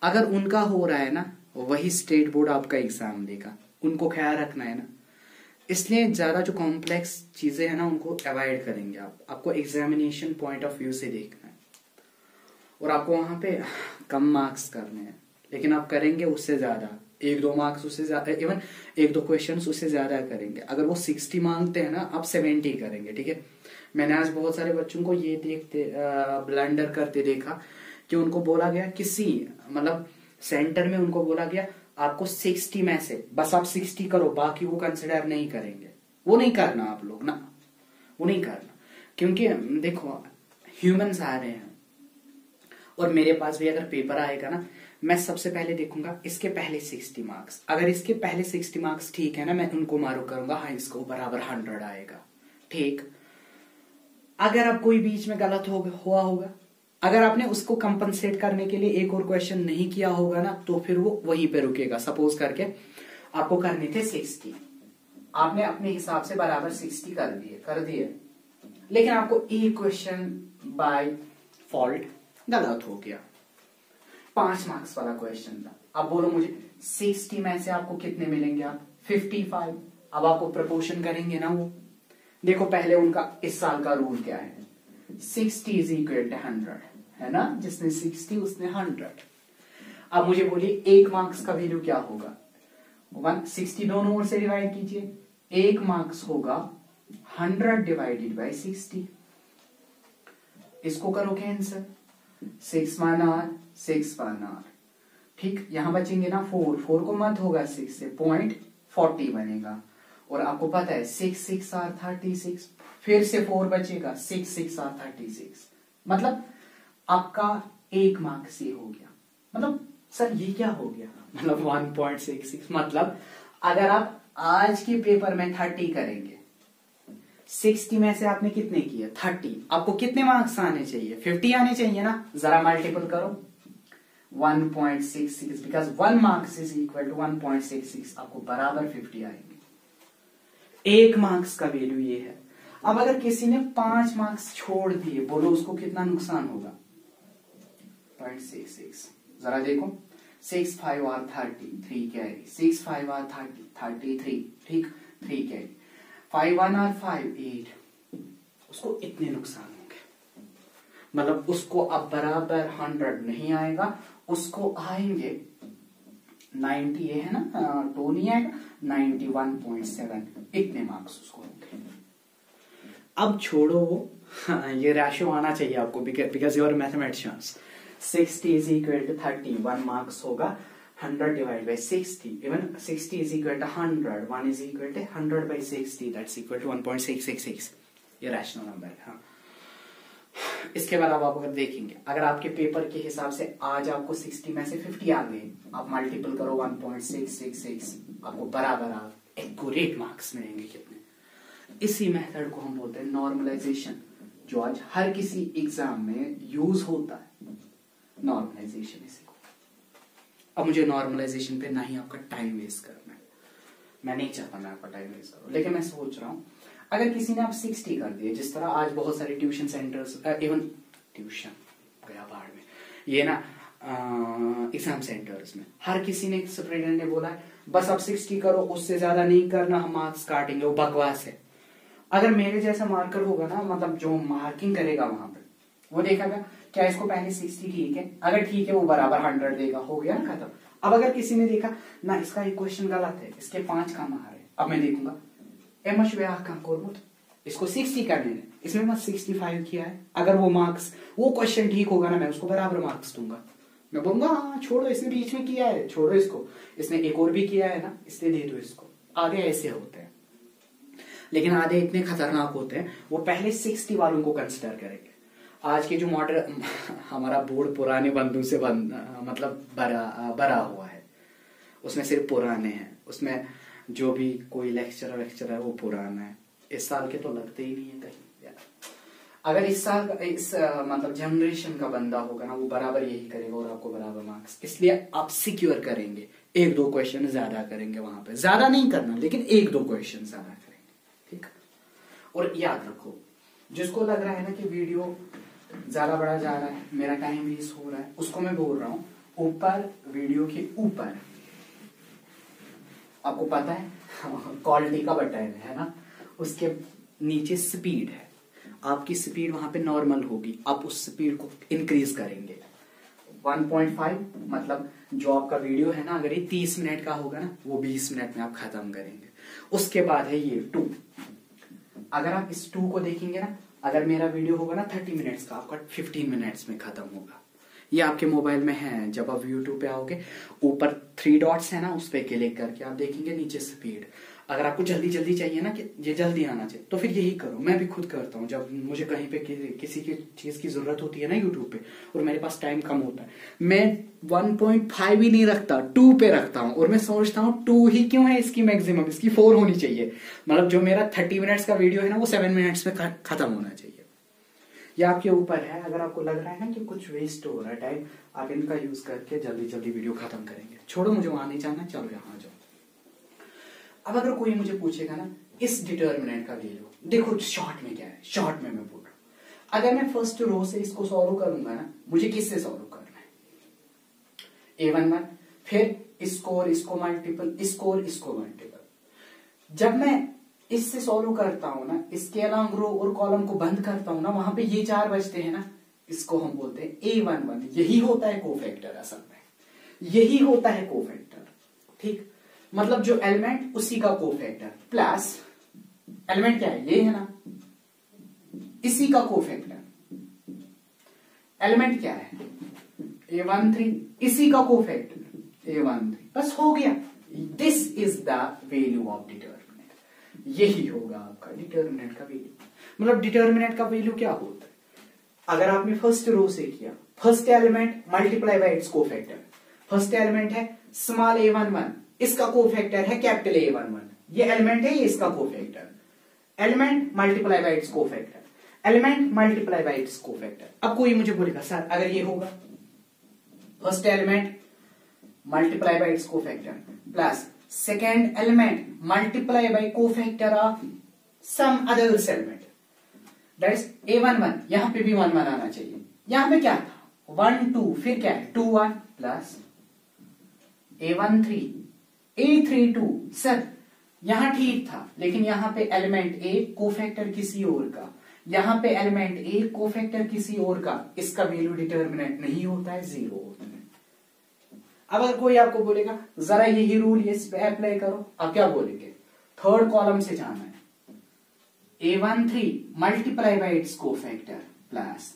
अगर उनका हो रहा है ना, वही स्टेट बोर्ड आपका एग्जाम देगा, उनको ख्याल रखना है ना। इसलिए ज्यादा जो कॉम्प्लेक्स चीजें हैं ना उनको अवॉइड करेंगे आप, आपको एग्जामिनेशन पॉइंट ऑफ व्यू से देखना है, और आपको वहां पे कम मार्क्स करने हैं, लेकिन आप करेंगे उससे ज्यादा, 1-2 मार्क्स उससे ज्यादा, इवन 1-2 क्वेश्चन उससे ज्यादा करेंगे। अगर वो 60 मांगते हैं ना, आप 70 करेंगे। ठीक है, मैंने आज बहुत सारे बच्चों को ये देखते ब्लंडर करते देखा कि उनको बोला गया किसी मतलब सेंटर में, उनको बोला गया आपको 60 में से बस आप 60 करो, बाकी वो कंसिडर नहीं करेंगे। वो नहीं करना आप लोग ना, वो नहीं करना, क्योंकि देखो ह्यूमंस आ रहे हैं, और मेरे पास भी अगर पेपर आएगा ना, मैं सबसे पहले देखूंगा इसके पहले 60 मार्क्स। अगर इसके पहले 60 मार्क्स ठीक है ना, मैं उनको मार्क करूंगा, हाँ इसको बराबर 100 आएगा। ठीक, अगर आप कोई बीच में गलत हुआ होगा, अगर आपने उसको कंपनसेट करने के लिए एक और क्वेश्चन नहीं किया होगा ना, तो फिर वो वहीं पे रुकेगा। सपोज करके आपको करने थे 60, आपने अपने हिसाब से बराबर 60 कर दिए, लेकिन आपको एक क्वेश्चन बाय फॉल्ट गलत हो गया, 5 मार्क्स वाला क्वेश्चन था। अब बोलो मुझे 60 में से आपको कितने मिलेंगे? आप 55। अब आपको प्रपोर्शन करेंगे ना वो, देखो पहले उनका इस साल का रूल क्या है, 60 इज इक्वल टू 100 है ना, जिसने 60 उसने 100। अब मुझे बोलिए 1 मार्क्स का वैल्यू क्या होगा? 160 दोनों ओर से डिवाइड कीजिए, 1 मार्क्स होगा 100 डिवाइडेड बाय 60। इसको करो कैंसर, 6 1 R 6 1 R। ठीक, यहां बचेंगे ना 4 को मत होगा 6 से, 0.40 बनेगा। और आपको पता है 6 6 R 36, फिर से 4 बचेगा, 6 6 R 36, मतलब आपका 1 मार्क से हो गया। मतलब सर ये क्या हो गया, मतलब 1.66। मतलब अगर आप आज के पेपर में 30 करेंगे, 60 में से आपने कितने किए? 30, आपको कितने मार्क्स आने चाहिए? 50 आने चाहिए ना। जरा मल्टीपल करो, 1.66, because 1 marks is equal to 1.66, आपको बराबर 50 आएंगे। 1 मार्क्स का वैल्यू ये है। अब अगर किसी ने 5 मार्क्स छोड़ दिए, बोलो उसको कितना नुकसान होगा? 0.66। जरा देखो, 6 5 R 33 कैरी, 6 5 R 33, ठीक, 3 कैरी, 5 1 R 5 8, उसको इतने नुकसान होंगे। मतलब उसको अब बराबर 100 नहीं आएगा, उसको आएंगे 90, ये है ना, 2 नहीं आएगा, 91.7, इतने मार्क्स उसको होंगे। अब छोड़ो वो, ये रेशियो आना चाहिए आपको, because your mathematicians. 60 is equal to 30, 1 marks होगा 100 divide by 60, even 60 is equal to 100, 1 is equal to 100 by 60, that's equal to 1.666, ये रैशनल नंबर है। हाँ, इसके बाद आप अगर देखेंगे, अगर आपके पेपर के हिसाब से आज आपको 60 में से 50 आ गए, आप मल्टीपल करो 1.666, आपको बराबर आप एक्यूरेट मार्क्स मिलेंगे कितने। इसी मेथड को हम बोलते हैं नॉर्मलाइजेशन, जो आज हर किसी एग्जाम में यूज होता है, नॉर्मलाइजेशन। इसी को अब मुझे नॉर्मलाइजेशन पे ना ही आपका टाइम वेस्ट करना है, मैं नहीं चाहता मैं आपका टाइम वेस्ट करूं, लेकिन मैं सोच रहा हूं अगर किसी ने आप 60 कर दिए, जिस तरह आज बहुत सारे ट्यूशन सेंटर्स, इवन ट्यूशन गया बाहर में, ये ना एग्जाम सेंटर्स में हर किसी ने, स्टूडेंट ने बोला है बस आप 60 करो, उससे ज्यादा नहीं करना, हम मार्क्स काटेंगे, वो बकवास है। अगर मेरे जैसा मार्कर होगा ना, मतलब जो मार्किंग करेगा वहां पे, वो देखेगा क्या इसको पहले 60 ठीक है, अगर ठीक है वो बराबर 100 देगा, हो गया ना खत्म। अब अगर किसी ने देखा ना इसका ये क्वेश्चन गलत है, इसके 5 का मार है, अब मैं देखूंगा एमश वे काम कोरमुत इसको 60 करने ने, इसमें मैं 65 किया है। अगर वो मार्क्स वो क्वेश्चन ठीक होगा ना, मैं उसको बराबर मार्क्स दूंगा। मैं बोलूंगा हाँ छोड़ो, इसने बीच में किया है, छोड़ो इसको, इसने एक और भी किया है ना, इसलिए दे दो इसको। आधे ऐसे होते हैं, लेकिन आधे इतने खतरनाक होते हैं, वो पहले 60 वालों को कंसिडर करेंगे। आज के जो मॉडर्न हमारा बोर्ड पुराने बंदों से मतलब भरा हुआ है, उसमें सिर्फ पुराने हैं, उसमें जो भी कोई लेक्चर है वो पुराना है। इस साल के तो लगते ही नहीं है कहीं यार। अगर इस साल इस मतलब जनरेशन का बंदा होगा ना, वो बराबर यही करेगा और आपको बराबर मार्क्स, इसलिए आप सिक्योर करेंगे, 1-2 क्वेश्चन ज्यादा करेंगे वहां पे, ज्यादा नहीं करना लेकिन 1-2 क्वेश्चन ज्यादा करेंगे, ठीक। और याद रखो, जिसको लग रहा है ना कि वीडियो ज्यादा बड़ा जा रहा है, मेरा टाइम वेस्ट हो रहा है, उसको मैं बोल रहा हूं ऊपर वीडियो के ऊपर आपको पता है क्वालिटी का बटन है ना, उसके नीचे स्पीड है, आपकी स्पीड वहां पे नॉर्मल होगी, आप उस स्पीड को इंक्रीज करेंगे 1.5, मतलब जो आपका वीडियो है ना, अगर ये 30 मिनट का होगा ना, वो 20 मिनट में आप खत्म करेंगे। उसके बाद है ये 2, अगर आप इस 2 को देखेंगे ना, अगर मेरा वीडियो होगा ना 30 मिनट्स का, आपका 15 मिनट्स में खत्म होगा। ये आपके मोबाइल में है, जब आप YouTube पे आओगे ऊपर 3 डॉट्स है ना, उस पर क्लिक करके आप देखेंगे नीचे स्पीड। अगर आपको जल्दी जल्दी चाहिए ना कि ये जल्दी आना चाहिए, तो फिर यही करो। मैं भी खुद करता हूँ, जब मुझे कहीं पे किसी की चीज की जरूरत होती है ना यूट्यूब पे, और मेरे पास टाइम कम होता है, मैं 1.5 ही नहीं रखता, 2 पे रखता हूँ, और मैं सोचता हूँ 2 ही क्यों है इसकी मैक्सिमम, इसकी 4 होनी चाहिए। मतलब जो मेरा 30 मिनट्स का वीडियो है ना, वो 7 मिनट्स में खत्म होना चाहिए। ये आपके ऊपर है, अगर आपको लग रहा है ना कि कुछ वेस्ट हो रहा है टाइम, आप इनका यूज करके जल्दी जल्दी वीडियो खत्म करेंगे। छोड़ो, मुझे वहां नहीं जाना, चलो यहाँ जाओ। अब अगर कोई मुझे पूछेगा ना इस डिटर्मिनेंट का वैल्यू, देखो शॉर्ट में क्या है, शॉर्ट में मैं बोल रहा हूं, अगर मैं फर्स्ट रो से इसको सॉल्व करूंगा ना, मुझे किससे सॉल्व करना है, A11, फिर इसको और इसको मल्टीपल, इसको और इसको मल्टीपल। जब मैं इससे सॉल्व करता हूं ना, इसके अलॉन्ग रो और कॉलम को बंद करता हूं ना, वहां पे ये 4 बचते हैं ना, इसको हम बोलते हैं A11। यही होता है कोफैक्टर, असल में यही होता है कोफैक्टर, ठीक। मतलब जो एलिमेंट उसी का कोफैक्टर, प्लस एलिमेंट क्या है, ये है ना, इसी का कोफैक्टर। एलिमेंट क्या है, A13, इसी का कोफैक्टर A13, बस हो गया। This is the value of determinant. यही होगा आपका डिटर्मिनेंट का वैल्यू। मतलब डिटर्मिनेंट का वैल्यू क्या होता है, अगर आपने फर्स्ट रो से किया, first element multiply by its cofactor. First element है स्मॉल A11, इसका कोफैक्टर है कैपिटल A11, ये एलिमेंट है, ये इसका cofactor. Element multiply by its cofactor, element multiply by its cofactor. अब कोई मुझे बोलेगा सर अगर ये होगा first element multiply by its cofactor plus second element multiply by cofactor of some other element, that is A11, यहां पे भी 1 1 आना चाहिए। यहां पे क्या था 1 2, फिर क्या है 2 1 प्लस A13 A32। सर यहां ठीक था, लेकिन यहां पे एलिमेंट A कोफैक्टर किसी और का, यहां पे एलिमेंट A कोफैक्टर किसी और का, इसका वैल्यू डिटर्मिनेंट नहीं होता है, 0 होता है। अब अगर कोई आपको बोलेगा जरा यही रूल इस पे अप्लाई करो, आप क्या बोलेंगे, थर्ड कॉलम से जाना है, A13 multiply by its cofactor plus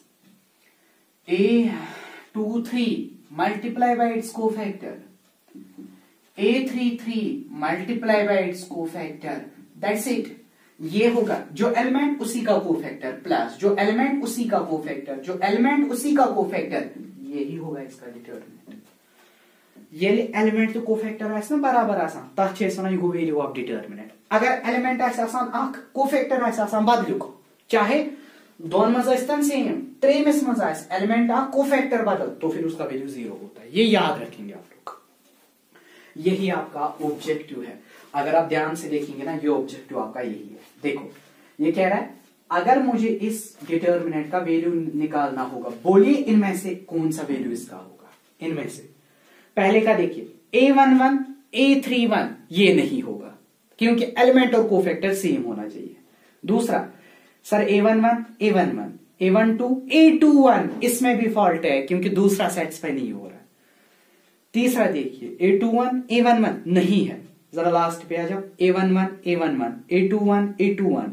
A23 multiply by its cofactor, A33 multiply by its cofactor, that's it. ये होगा जो एलिमेंट उसी का कोफैक्टर प्लस जो एलिमेंट उसी का कोफैक्टर, जो एलिमेंट उसी का कोफैक्टर, यही होगा इसका डिटर्मिनेंट। ये एलिमेंट तो कोफैक्टर आसान बराबर आसान, तथ यह वैल्यू ऑफ डिटर्मिनेंट। अगर एलिमेंट आसान अख, कोफैक्टर आसान बदलुक, चाहे दोन मज सेम, त्रेमिस मज एलिमेंट अख कोफैक्टर बदल, तो फिर उसका वैल्यू 0 होता है। ये याद रखेंगे आप लोग, यही आपका ऑब्जेक्टिव है। अगर आप ध्यान से देखेंगे ना, ये ऑब्जेक्टिव आपका यही है। देखो ये कह रहा है अगर मुझे इस डिटर्मिनेंट का वैल्यू निकालना होगा, बोलिए इनमें से कौन सा वैल्यू इसका होगा। इनमें से पहले का देखिए A11 A31, ये नहीं होगा क्योंकि एलिमेंट और कोफैक्टर सेम होना चाहिए। दूसरा sir A11 A11 A12 A21, इसमें भी फॉल्ट है क्योंकि दूसरा सेटिस्फाई नहीं हो रहा। तीसरा देखिए A21 A11 नहीं है, जरा लास्ट पे आ जाओ, A11 A11 A21 A21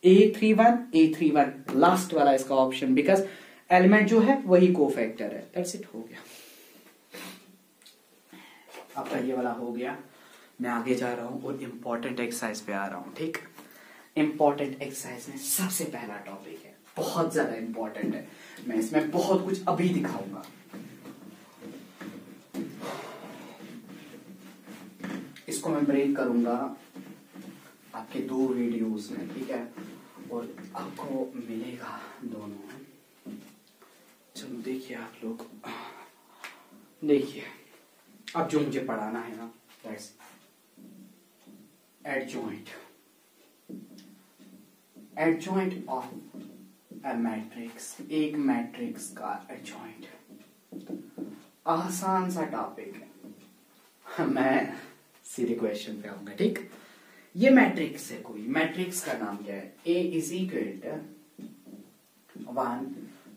A31 A31 last वाला इसका ऑप्शन, बिकॉज एलिमेंट जो है वही कोफैक्टर है। दैट्स इट, हो गया आपका ये वाला हो गया। मैं आगे जा रहा हूं और इंपॉर्टेंट एक्सरसाइज पे आ रहा हूं। ठीक, इंपॉर्टेंट एक्सरसाइज में सबसे पहला टॉपिक है, बहुत ज्यादा इंपॉर्टेंट है, मैं इसमें बहुत कुछ अभी दिखाऊंगा। इसको मैं ब्रेक करूंगा आपके 2 वीडियोस में, ठीक है, और आपको मिलेगा दोनों। चलो देखिए आप लोग, देखिए अब जो मुझे पढ़ाना है ना, that's adjoint, adjoint of A matrix, एक मैट्रिक्स का एडजॉइंट। आसान सा टॉपिक है, मैं सीधे क्वेश्चन पे आऊंगा। ठीक, ये मैट्रिक्स है, कोई मैट्रिक्स का नाम क्या है, A इज इक्वल टू 1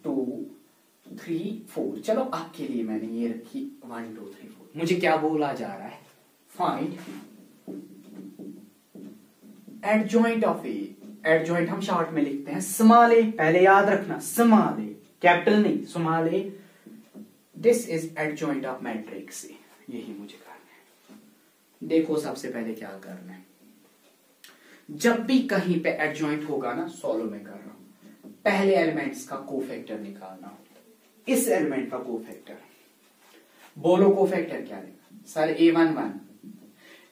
2 3 4। चलो आपके लिए मैंने ये रखी 1 2 3 4। मुझे क्या बोला जा रहा है, find adjoint of A. Adjoint हम शॉर्ट में लिखते हैं स्मॉल ए, पहले याद रखना स्मॉल ए, कैपिटल नहीं, small A. This is adjoint of matrix A, यही मुझे करना है। देखो सबसे पहले क्या करना है, जब भी कहीं पे एडजॉइंट होगा ना, सॉल्व में कर रहा हूं, पहले एलिमेंट्स का कोफैक्टर निकालना होता है। इस एलिमेंट का कोफैक्टर, बोलो कोफैक्टर क्या लेगा सर, A11।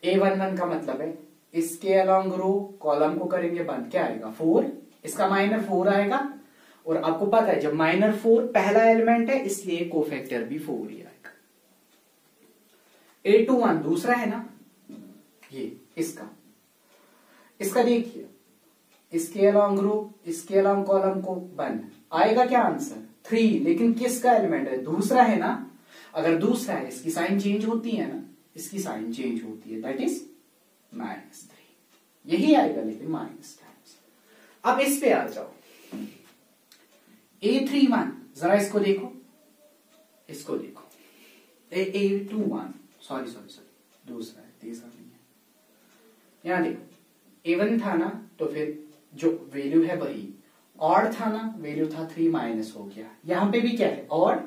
A11 का मतलब है इसके अलॉन्ग रो कॉलम को करेंगे बंद, क्या आएगा 4, इसका माइनर 4 आएगा, और आपको पता है जब माइनर 4 पहला एलिमेंट है इसलिए कोफैक्टर भी 4 ही आएगा। A21 दूसरा है ना, ये इसका देखिए, इसके अलॉन्ग रो इसके अलॉन्ग कॉलम को बंद, आएगा क्या आंसर 3, लेकिन किसका एलिमेंट है, दूसरा है ना। अगर दूसरा है इसकी साइन चेंज होती है ना, इसकी साइन चेंज होती है, दैट इज -3, यही आएगा, लेकिन माइनस टाइम्स। अब इस पे आ जाओ, A31, जरा इसको देखो, इसको देखो, A21 सॉरी दूसरा है, तीसरा नहीं है। यहां देखो A1 था ना, तो फिर जो वैल्यू है वही, ऑड था ना, वैल्यू था 3, माइनस हो गया। यहां पे भी क्या है, ऑड,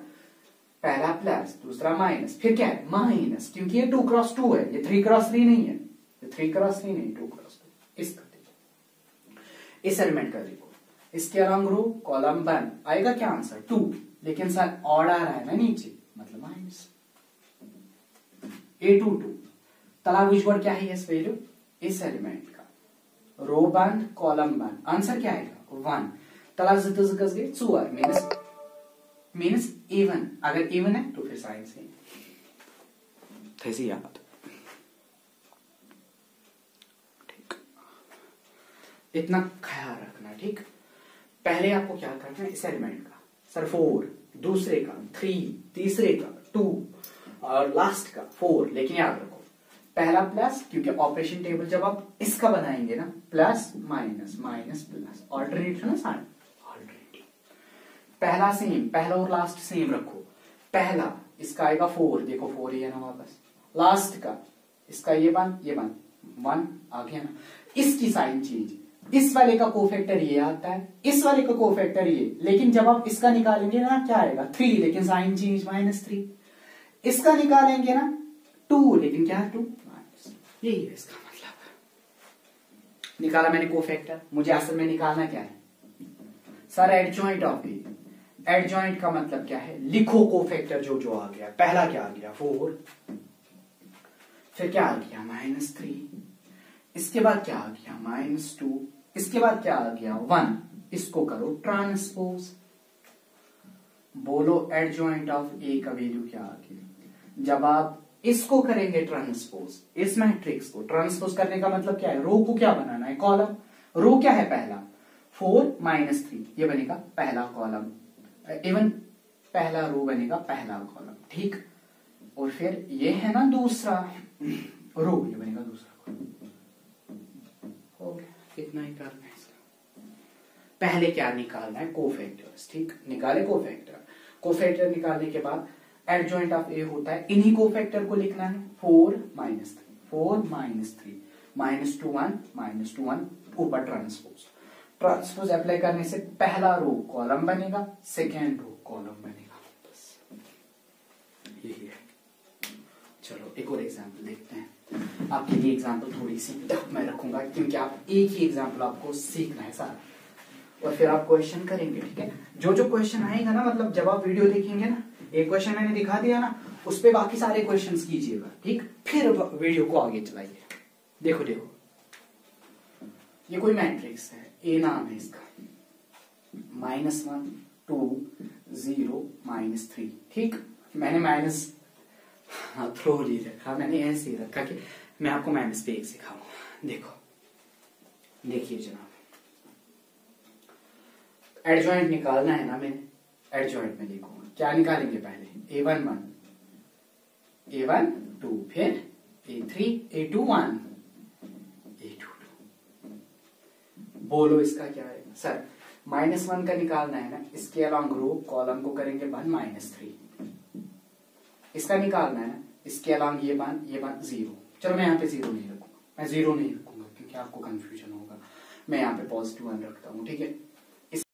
पहला प्लस दूसरा माइनस, फिर क्या है माइनस, क्योंकि ये 2 क्रॉस 2 है, ये 3 क्रॉस 3 नहीं है, ये 3 क्रॉस 3 नहीं, 2 क्रॉस 2। इसका देखो, इस एलिमेंट का देखो, इसके अलॉन्ग रो कॉलम बन, आएगा क्या आंसर 2, लेकिन सर ऑड आ रहा है ना नीचे, मतलब माइनस। A22 तलाबुज वर्ड क्या है, इस वैल्यू, इस एलिमेंट का रो बंद कॉलम बंद, आंसर क्या आएगा 1, तला गए 2 मीनस A1, अगर A1 है तो फिर साइन से याद। ठीक, इतना ख्याल रखना। ठीक, पहले आपको क्या करना है, इस एलिमेंट का सर 4, दूसरे का 3, तीसरे का 2 और लास्ट का 4, लेकिन याद रखो पहला प्लस, क्योंकि ऑपरेशन टेबल जब आप इसका बनाएंगे ना, plus minus minus plus, alternate है ना साइन, ऑल्टरनेटिव। पहला सेम, पहला और लास्ट सेम रखो, पहला इसका आएगा 4, देखो 4 ही है ना वापस, लास्ट का इसका ये 1 आ गया ना, इसकी साइन चेंज, इस वाले का कोफैक्टर ये आता है, इस वाले का कोफैक्टर ये, लेकिन जब आप इसका निकालेंगे ना क्या आएगा 3, लेकिन साइन चेंज -3, इसका निकालेंगे ना 2, लेकिन क्या 2 माइनस, यही है इसका मतलब। निकाला मैंने कोफैक्टर, मुझे असल में निकालना क्या है sir, adjoint of A. Adjoint का मतलब क्या है, लिखो कोफैक्टर जो आ गया, पहला क्या आ गया 4, फिर क्या आ गया -3, इसके बाद क्या आ गया -2, इसके बाद क्या आ गया 1, इसको करो ट्रांसपोज, बोलो एडजॉइंट ऑफ ए का वैल्यू क्या आ गया। जब आप इसको करेंगे ट्रांसपोज, इस मैट्रिक्स को ट्रांसपोज करने का मतलब क्या है, रो को क्या बनाना है, कॉलम, रो क्या है पहला 4 -3, ये बनेगा पहला कॉलम, इवन पहला रो बनेगा पहला कॉलम। ठीक, और फिर ये है ना दूसरा रो, ये बनेगा दूसरा कॉलम। हो गया, इतना ही करना है इसका। पहले क्या निकालना है, कोफैक्टर्स। ठीक, निकाले कोफैक्टर, कोफैक्टर निकालने के बाद एडजॉइंट ऑफ ए होता है, इन्हीं को फैक्टर को लिखना है, 4 minus 3, 4 minus 3, minus two 1, minus two 1, ऊपर ट्रांसपोज। ट्रांसपोज अप्लाई करने से पहला रो कॉलम बनेगा, सेकेंड रो कॉलम बनेगा, बस यही है। चलो एक और एग्जाम्पल देखते हैं। आपके लिए एग्जाम्पल थोड़ी सी टफ मैं रखूंगा, क्योंकि आप एक ही एग्जाम्पल आपको सीखना है सारा, और फिर आप क्वेश्चन करेंगे, ठीक है। जो जो क्वेश्चन आएगा ना, मतलब जब आप वीडियो देखेंगे ना, एक क्वेश्चन मैंने दिखा दिया ना, उस पे बाकी सारे क्वेश्चंस कीजिएगा, ठीक, फिर वीडियो को आगे चलाइए। देखो देखो, ये कोई मैट्रिक्स है, ए नाम है इसका, -1 2 0 -3, ठीक। मैंने माइनस थ्रो नहीं रखा, मैंने ऐसे ही रखा कि मैं आपको माइनस पे 1 सिखाऊंगा। देखो देखिए जनाब, एडजॉइंट निकालना है ना, मैं एडजॉइंट में लिखूंगा, क्या निकालेंगे पहले, a1 1, a1 2, फिर a3 a2 1, a2 2। बोलो इसका क्या है सर, -1 का निकालना है ना, इसके अलॉन्ग रो कॉलम को करेंगे 1 -3, इसका निकालना है ना, इसके अलॉन्ग ये 1 0। चलो मैं यहाँ पे 0 नहीं रखूंगा, मैं 0 नहीं रखूंगा क्योंकि आपको कंफ्यूजन होगा, मैं यहाँ पे +1 रखता हूँ, ठीक है।